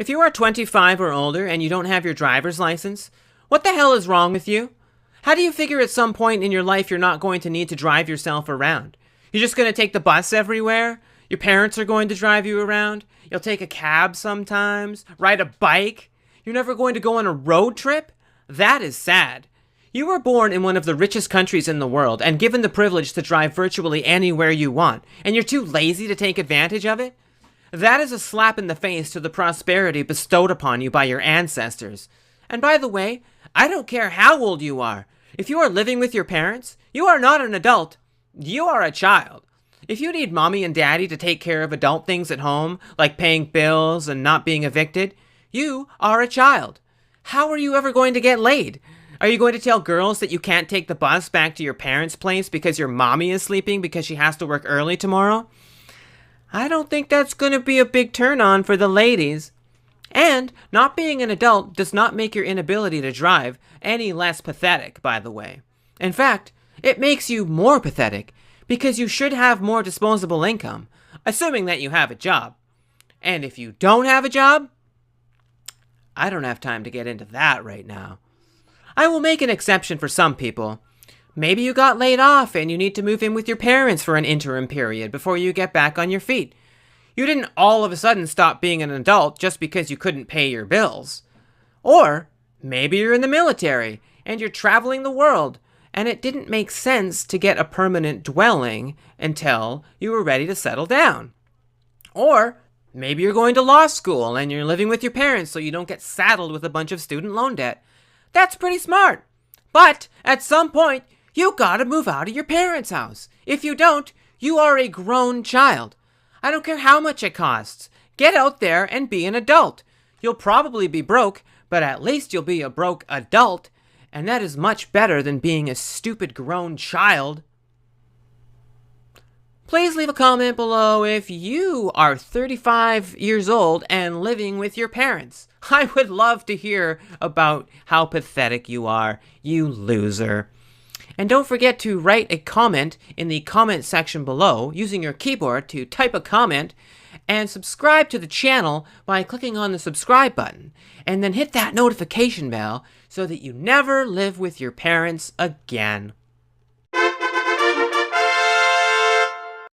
If you are 25 or older and you don't have your driver's license, what the hell is wrong with you? How do you figure at some point in your life you're not going to need to drive yourself around? You're just going to take the bus everywhere? Your parents are going to drive you around? You'll take a cab sometimes? Ride a bike? You're never going to go on a road trip? That is sad. You were born in one of the richest countries in the world and given the privilege to drive virtually anywhere you want, and you're too lazy to take advantage of it? That is a slap in the face to the prosperity bestowed upon you by your ancestors. And by the way, I don't care how old you are. If you are living with your parents, you are not an adult. You are a child. If you need mommy and daddy to take care of adult things at home, like paying bills and not being evicted, you are a child. How are you ever going to get laid? Are you going to tell girls that you can't take the bus back to your parents' place because your mommy is sleeping because she has to work early tomorrow? I don't think that's going to be a big turn-on for the ladies. And not being an adult does not make your inability to drive any less pathetic, by the way. In fact, it makes you more pathetic because you should have more disposable income, assuming that you have a job. And if you don't have a job, I don't have time to get into that right now. I will make an exception for some people. Maybe you got laid off and you need to move in with your parents for an interim period before you get back on your feet. You didn't all of a sudden stop being an adult just because you couldn't pay your bills. Or maybe you're in the military and you're traveling the world and it didn't make sense to get a permanent dwelling until you were ready to settle down. Or maybe you're going to law school and you're living with your parents so you don't get saddled with a bunch of student loan debt. That's pretty smart. But at some point, you gotta move out of your parents' house. If you don't, you are a grown child. I don't care how much it costs. Get out there and be an adult. You'll probably be broke, but at least you'll be a broke adult. And that is much better than being a stupid grown child. Please leave a comment below if you are 35 years old and living with your parents. I would love to hear about how pathetic you are, you loser. And don't forget to write a comment in the comment section below using your keyboard to type a comment, and subscribe to the channel by clicking on the subscribe button, and then hit that notification bell so that you never live with your parents again.